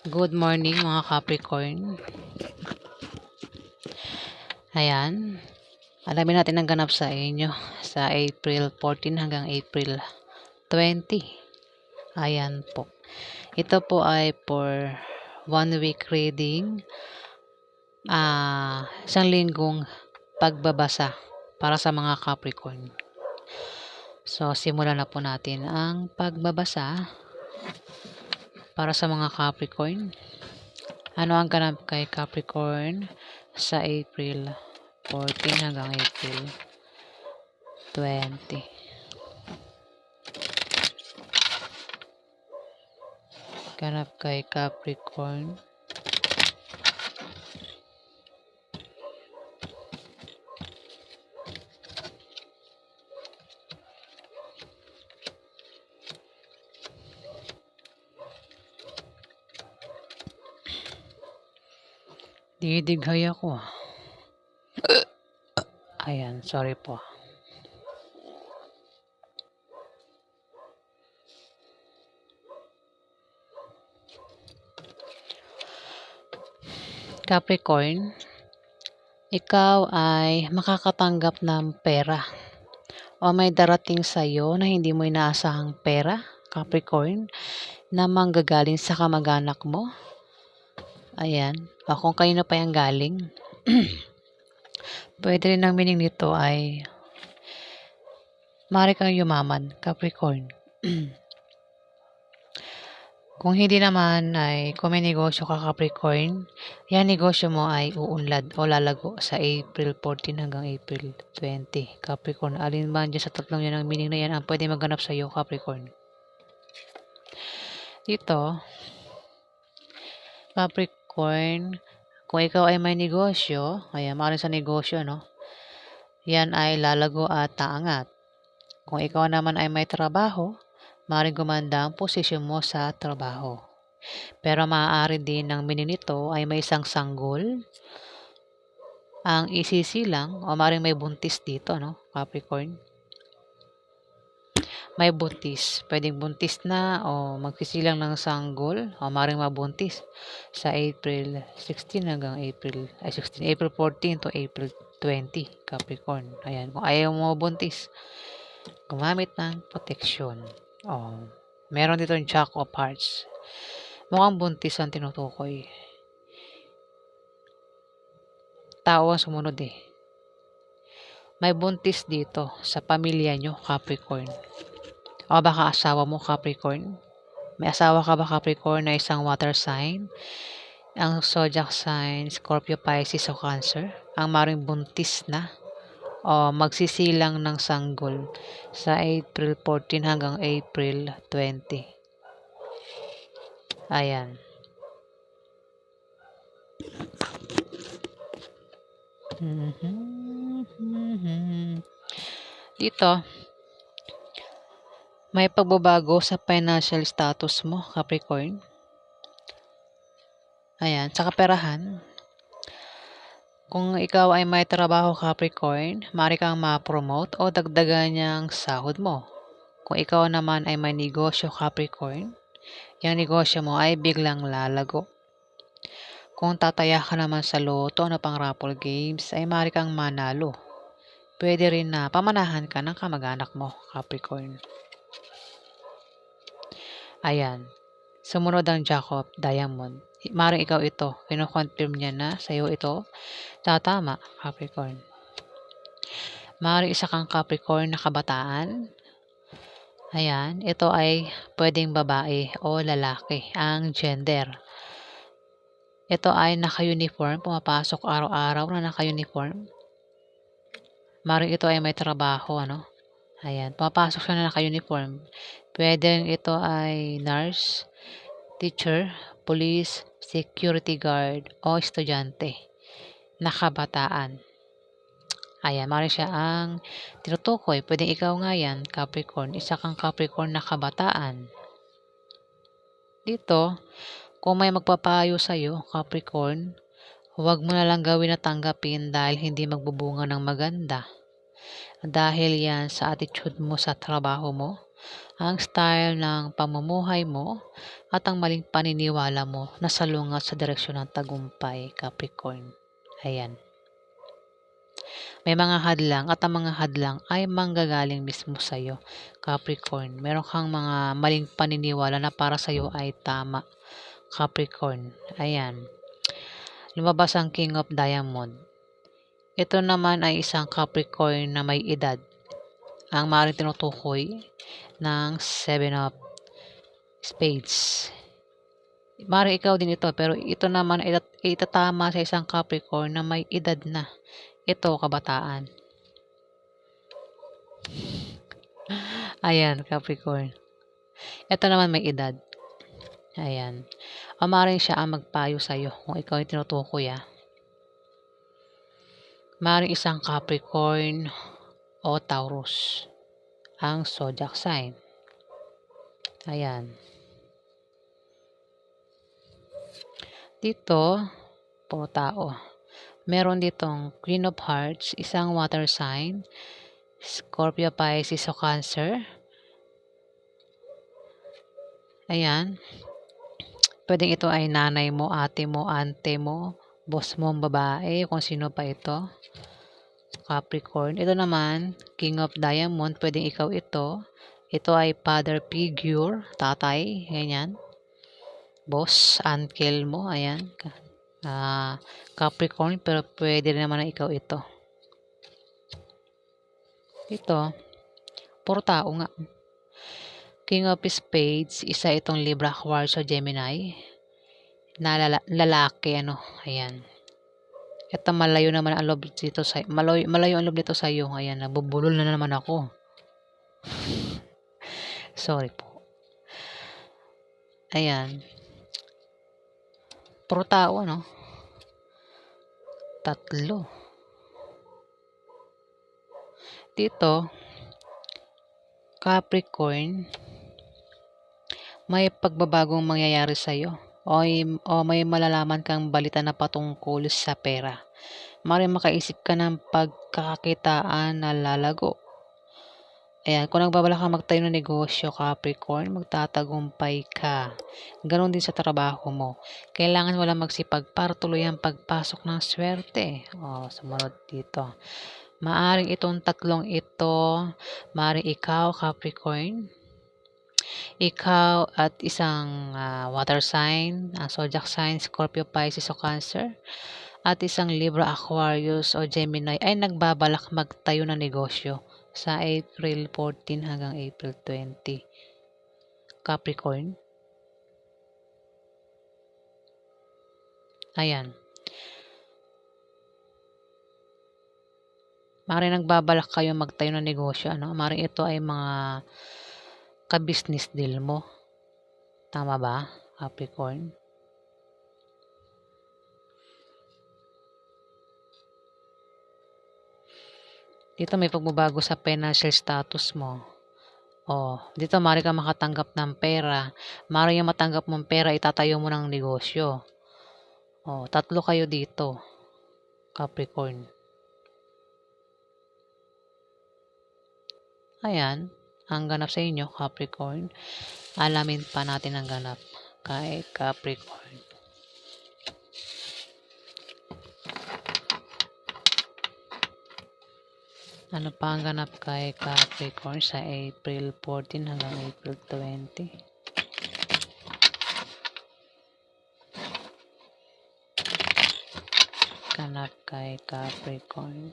Good morning mga Capricorn. Ayan, alamin natin ang ganap sa inyo sa April 14 hanggang April 20. Ayan po. Ito po ay for 1 week reading. Isang linggong pagbabasa para sa mga Capricorn. So, simulan na po natin ang pagbabasa para sa mga Capricorn. Ano ang ganap kay Capricorn sa April 14 hanggang April 20? Ganap kay Capricorn. Didighay ako. Ayan, sorry po. Capricorn, ikaw ay makakatanggap ng pera o may darating sa iyo na hindi mo inaasahang pera, Capricorn, na manggagaling sa kamag-anak mo. Ayan, o kung kanino pa yung galing. Pwede rin ang meaning nito ay maaari kang yumaman, Capricorn. Kung hindi naman ay kung may negosyo ka, Capricorn, yan negosyo mo ay uunlad o lalago sa April 14 hanggang April 20. Capricorn, alin ba dyan sa tatlong yan ang meaning na yan ang pwede maganap sa iyo, Capricorn? Dito, Capricorn, kung ikaw ay may negosyo, ayan, maaaring sa negosyo, no? Yan ay lalago at taangat. Kung ikaw naman ay may trabaho, maaaring gumanda ang posisyon mo sa trabaho. Pero maaari din ng meaning nito ay may isang sanggol, ang isisilang, o maaaring may buntis dito, no, Capricorn? May buntis. Pwedeng buntis na o magsisilang ng sanggol o maaaring mabuntis sa April 16 hanggang April 14 to April 20, Capricorn. Ayan, kung ayaw mo mabuntis, gumamit ng proteksyon. Meron dito yung Jack of Hearts. Mukhang buntis ang tinutukoy. Tao ang sumunod eh. May buntis dito sa pamilya nyo, Capricorn. O baka asawa mo, Capricorn. May asawa ka ba, Capricorn, na isang water sign? Ang zodiac sign, Scorpio, Pisces o Cancer. Ang maring buntis na o magsisilang ng sanggol sa April 14 hanggang April 20. Ayan. Dito, may pagbabago sa financial status mo, Capricorn. Ayan, sa kaperahan. Kung ikaw ay may trabaho, Capricorn, maaari kang ma-promote o dagdagan niyang sahod mo. Kung ikaw naman ay may negosyo, Capricorn, yung negosyo mo ay biglang lalago. Kung tataya ka naman sa loto na pang raffle games, ay maaari kang manalo. Pwede rin na pamanahan ka ng kamag-anak mo, Capricorn. Ayan. Sumunod ang Jack of Diamond. Maaaring ikaw ito. Kino-confirm niya na sa'yo ito tatama, Capricorn. Maaaring isa kang Capricorn na kabataan. Ayan. Ito ay pwedeng babae o lalaki ang gender. Ito ay naka-uniform. Pumapasok araw-araw na naka-uniform. Maaaring ito ay may trabaho, ano? Ayan. Pumapasok siya na naka-uniform. Pwedeng ito ay nurse, teacher, police, security guard, o estudyante na kabataan. Ayan, maaaring siya ang tinutukoy. Pwedeng ikaw nga yan, Capricorn. Isa kang Capricorn na kabataan. Dito, kung may magpapayo sa'yo, Capricorn, huwag mo na lang gawin na tanggapin dahil hindi magbubunga ng maganda. Dahil yan sa attitude mo sa trabaho mo, ang style ng pamumuhay mo, at ang maling paniniwala mo na salungat sa direksyon ng tagumpay, Capricorn. Ayan. May mga hadlang at ang mga hadlang ay manggagaling mismo sa'yo, Capricorn. Meron kang mga maling paniniwala na para sa'yo ay tama, Capricorn. Ayan. Lumabas ang King of Diamond. Ito naman ay isang Capricorn na may edad. Ang maaaring tinutukoy ng Seven of Spades. Maaaring ikaw din ito, pero ito naman ay itatama sa isang Capricorn na may edad na. Ito, kabataan. Ayan, Capricorn. Ito naman may edad. Ayan. O maaaring siya ang magpayo sa'yo kung ikaw yung tinutukoy. Maaaring isang Capricorn o Taurus ang zodiac sign. Ayan. Dito, po tao. Meron ditong Queen of Hearts, isang water sign, Scorpio, Pisces o Cancer. Ayan. Pwedeng ito ay nanay mo, ate mo, ante mo, boss mo, babae, kung sino pa ito. Capricorn. Ito naman, King of Diamond, pwedeng ikaw ito. Ito ay father figure, tatay, ganyan. Boss, uncle mo, ayan. Capricorn, pero pwede rin naman na ikaw ito. Ito, puro tao nga. King of Spades, isa itong Libra, Aquarius o Gemini. Na lalaki, ayan. Ito malayo naman ang loob dito sa malayo ang loob dito sa iyo. Ayan, nabubulol na naman ako. Sorry po. Ayan. Puro tao, Tatlo. Dito, Capricorn, may pagbabagong mangyayari sa iyo. O may malalaman kang balita na patungkol sa pera. Maaaring makaisip ka ng pagkakakitaan na lalago. Ayan, kung nagbabalak ka magtayo ng negosyo, Capricorn, magtatagumpay ka. Ganon din sa trabaho mo. Kailangan wala magsipag para tuloy ang pagpasok ng swerte. Sumunod dito. Maaring itong tatlong ito, maaring ikaw, Capricorn, ikaw at isang water sign, zodiac sign, Scorpio, Pisces o Cancer, at isang Libra, Aquarius o Gemini ay nagbabalak magtayo ng negosyo sa April 14 hanggang April 20. Capricorn. Ayan. Maaaring nagbabalak kayo magtayo ng negosyo. Maaaring ito ay mga ka-business deal mo. Tama ba, Capricorn? Dito may pagbabago sa financial status mo. Dito maaari ka makatanggap ng pera. Maaari yung matanggap mong pera, itatayo mo ng negosyo. Tatlo kayo dito, Capricorn. Ayan, ang ganap sa inyo, Capricorn. Alamin pa natin ang ganap kay Capricorn. Ano pa ang ganap kay Capricorn sa April 14 hanggang April 20? Ganap kay Capricorn.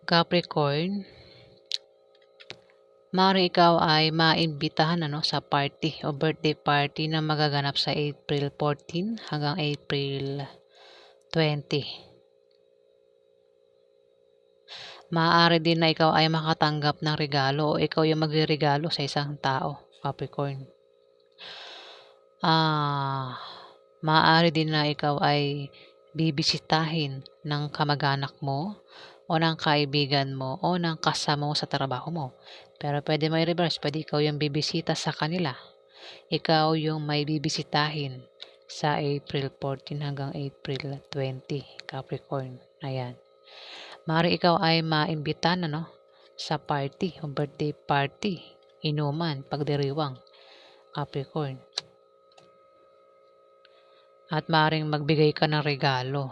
Capricorn, maaaring ikaw ay maimbitahan sa party o birthday party na magaganap sa April 14 hanggang April 20. Maaari din na ikaw ay makatanggap ng regalo o ikaw yung magreregalo sa isang tao, Capricorn. Maaari din na ikaw ay bibisitahin ng kamag-anak mo o ng kaibigan mo o ng kasama mo sa trabaho mo. Pero pwede may reverse, pwede ikaw yung bibisita sa kanila. Ikaw yung may bibisitahin sa April 14 hanggang April 20, Capricorn. Ayan. Maaari ikaw ay maimbitahan sa party o birthday party, inuman, pagdiriwang, Capricorn. At maaaring magbigay ka ng regalo.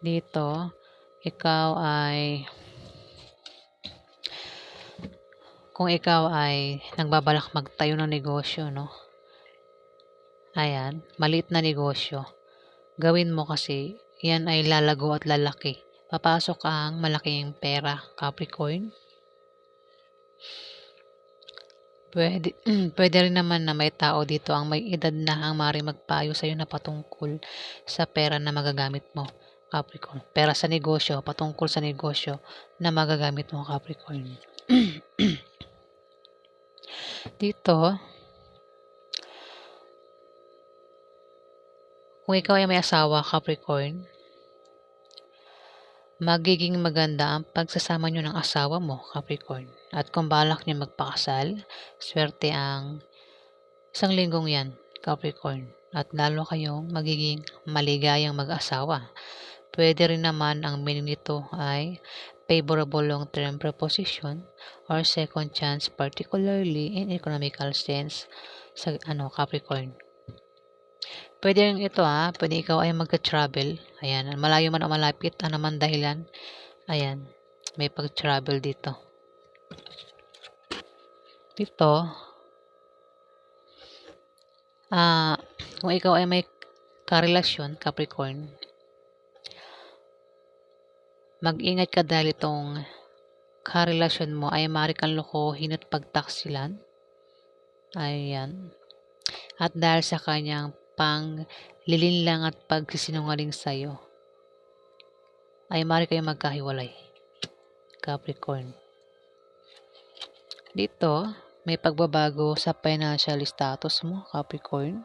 Dito, kung ikaw ay nagbabalak magtayo ng negosyo, ayan, maliit na negosyo, gawin mo kasi yan ay lalago at lalaki. Papasok ang malaking pera, Capricorn. Pwede rin naman na may tao dito ang may edad na ang maaaring magpayo sa'yo na patungkol sa pera na magagamit mo, Capricorn. Pera sa negosyo, patungkol sa negosyo na magagamit mo, Capricorn. Dito, kung ikaw ay may asawa, Capricorn, magiging maganda ang pagsasama nyo ng asawa mo, Capricorn. At kung balak nyo magpakasal, swerte ang isang linggong yan, Capricorn. At lalo kayong magiging maligayang mag-asawa. Pwede rin naman ang meaning nito ay favorable long-term preposition or second chance, particularly in economical sense sa Capricorn. Pwede rin ito pwede ikaw ay magka-travel. Ayan, malayo man o malapit, naman dahilan. Ayan, may pag-travel dito. Dito, kung ikaw ay may karelasyon, Capricorn, mag-ingat ka dahil itong karelasyon mo ay maaari kang lokohin at pagtaksilan. Ayan. At dahil sa kanyang panglilinlang at pagsisinungaling sa'yo, ay maaari kayong magkahiwalay, Capricorn. Dito, may pagbabago sa financial status mo, Capricorn.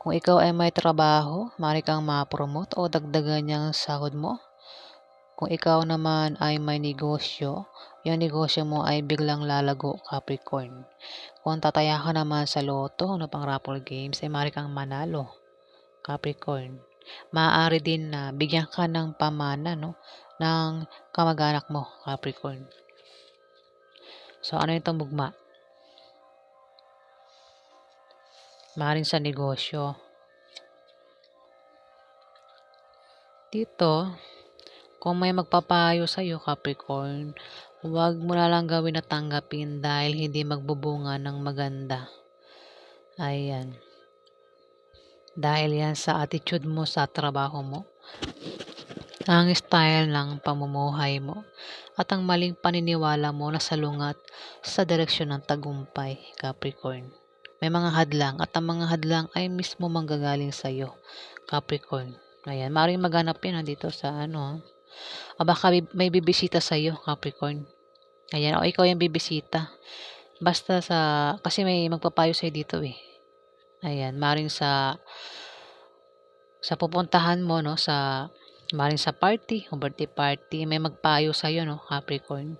Kung ikaw ay may trabaho, maaari kang ma-promote o dagdagan niyang sahod mo. Kung ikaw naman ay may negosyo, yung negosyo mo ay biglang lalago, Capricorn. Kung tataya ka naman sa loto o pang raffle games, ay maaari kang manalo, Capricorn. Maaari din na bigyan ka ng pamana ng kamag-anak mo, Capricorn. So, ano itong bugma? Maaaring sa negosyo. Dito, kung may magpapayo sa'yo, Capricorn, huwag mo na lang gawin na tanggapin dahil hindi magbubunga ng maganda. Ayan. Dahil yan sa attitude mo sa trabaho mo, ang style ng pamumuhay mo, at ang maling paniniwala mo na salungat sa direksyon ng tagumpay, Capricorn. May mga hadlang at ang mga hadlang ay mismo manggagaling sa iyo, Capricorn. Ayan, maaaring maganap yan dito sa o baka may bibisita sa iyo, Capricorn. Ayan, o ikaw yung bibisita. Basta kasi may magpapayo sa'yo dito Ayan, maaaring sa pupuntahan mo maaaring sa party o birthday party, may magpayo sa iyo Capricorn.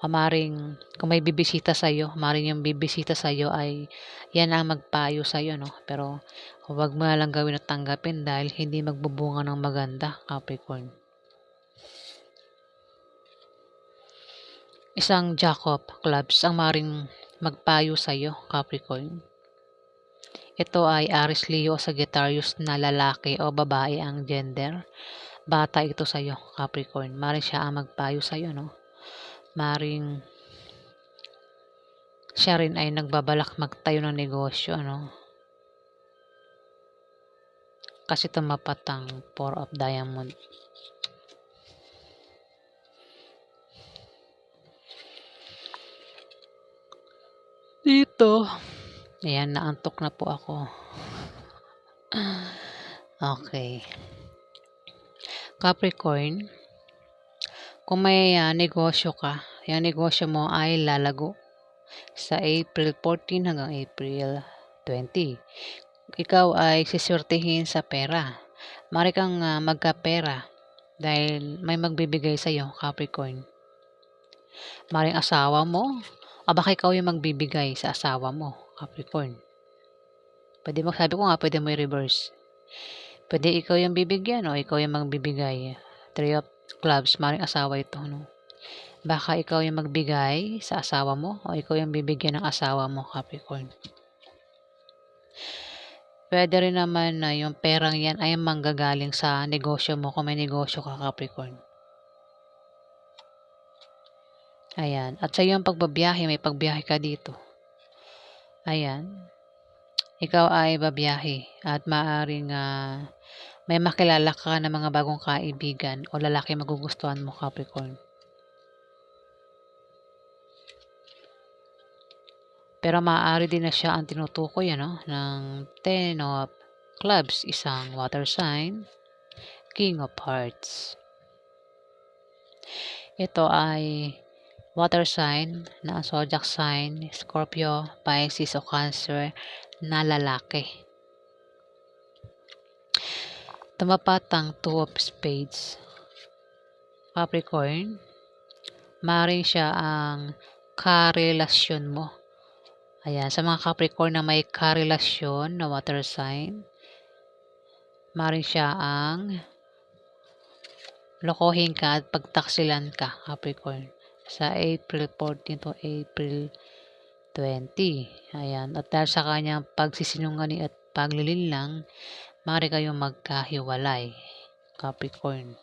O maaaring kung may bibisita sa iyo, maaaring yung bibisita sa iyo ay yan ang magpayo sa iyo pero huwag mo na lang gawin at tanggapin dahil hindi magbubunga ng maganda, Capricorn. Isang Jack of Clubs ang maaaring magpayo sa iyo, Capricorn. Ito ay Aries, Leo, Sagittarius na lalaki o babae ang gender. Bata ito sa iyo, Capricorn. Maaaring siya ang magpayo sa iyo, Maaaring siya rin ay nagbabalak magtayo ng negosyo, Kasi tumapat ang 4 of Diamond. Dito, ayan, naantok na po ako. Okay. Capricorn, kung may negosyo ka, yung negosyo mo ay lalago sa April 14 hanggang April 20. Ikaw ay siswertehin sa pera. Mari kang magkapera dahil may magbibigay sa iyo, Capricorn. Maring asawa mo, o baka ikaw yung magbibigay sa asawa mo, Capricorn. Pwede mo, sabi ko nga, pwede mo i-reverse. Pwede ikaw yung bibigyan o ikaw yung magbibigay. Three of Clubs, maring asawa ito, no? Baka ikaw yung magbigay sa asawa mo o ikaw yung bibigyan ng asawa mo, Capricorn. Pwede rin naman na yung perang yan ay manggagaling sa negosyo mo kung may negosyo ka, Capricorn. Ayan. At sa iyong pagbabiyahe, may pagbiyahe ka dito. Ayan. Ikaw ay babiyahe at maaring may makilala ka ng mga bagong kaibigan o lalaki magugustuhan mo, Capricorn. Pero maaari din na siya ang tinutukoy ng Ten of Clubs, isang water sign, King of Hearts. Ito ay water sign na zodiac sign, Scorpio, Pisces o Cancer na lalaki. Tumapat ang Two of Spades. Capricorn, maaaring siya ang karelasyon mo. Ayan, sa mga Capricorn na may karelasyon na water sign, maaaring siya ang lokohin ka at pagtaksilan ka, Capricorn, sa April 14 to April 20. Ayan, at dahil sa kanyang pagsisinungaling at paglilinlang, maaari kayong magkahiwalay, Capricorn.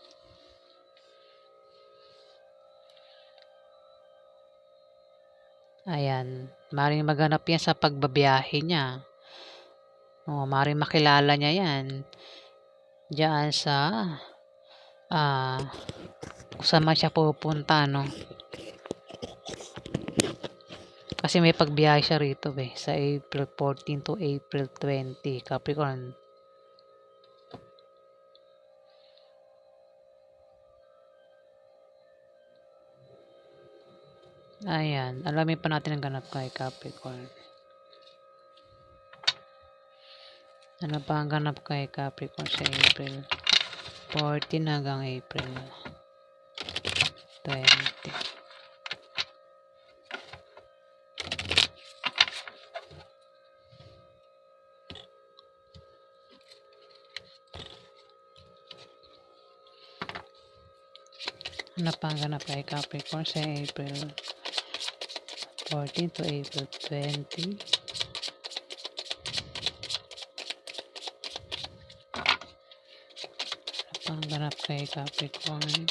Ayan, maaaring maganap yan sa pagbabiyahe niya. O, maaaring makilala niya yan diyan sa kung saan man siya pupunta, no? Kasi may pagbiyahe siya rito sa April 14 to April 20, Capricorn. Ayan, alamin pa natin ang ganap kay Capricorn. Ano pa ang ganap kay Capricorn sa April 14 hanggang April 20? Ano pa ang ganap kay Capricorn sa April 14 to April 20? Ano pa ang ganap kay Capricorn?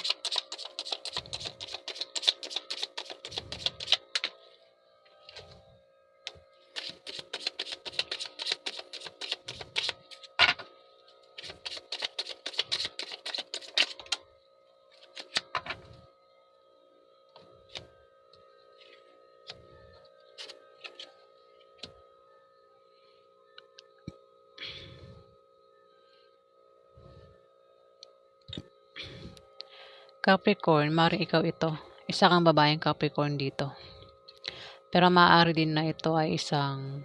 Capricorn, maaaring ikaw ito. Isa kang babaeng Capricorn dito. Pero maaari din na ito ay isang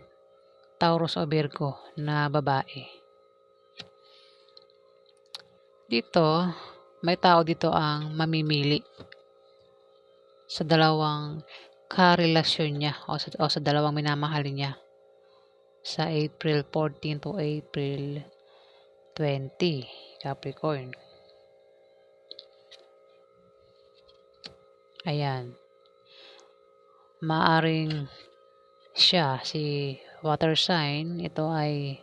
Taurus o Virgo na babae. Dito, may tao dito ang mamimili sa dalawang karelasyon niya o sa dalawang minamahal niya sa April 14 to April 20, Capricorn. Ayan. Maaring siya, si water sign, ito ay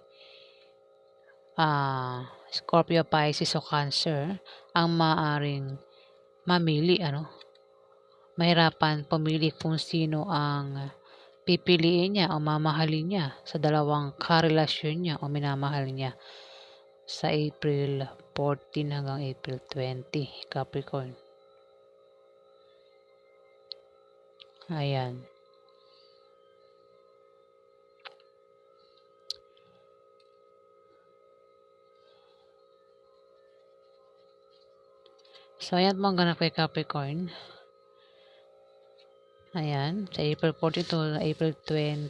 Scorpio, Pisces o Cancer, ang maaring mamili, mahirapan pumili kung sino ang pipiliin niya o mamahalin niya sa dalawang karelasyon niya o minamahal niya sa April 14 hanggang April 20, Capricorn. Ayan. So, ayan po ang ganap kay Capricorn. Ayan, sa April 40 to April 20.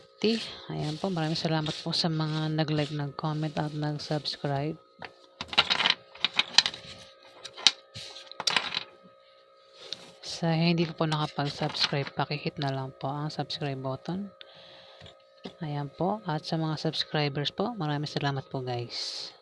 Ayan po, maraming salamat po sa mga nag-like, nag-comment at nag-subscribe. Sa hindi po nakapag-subscribe, pakihit na lang po ang subscribe button. Ayan po, at sa mga subscribers po, maraming salamat po guys.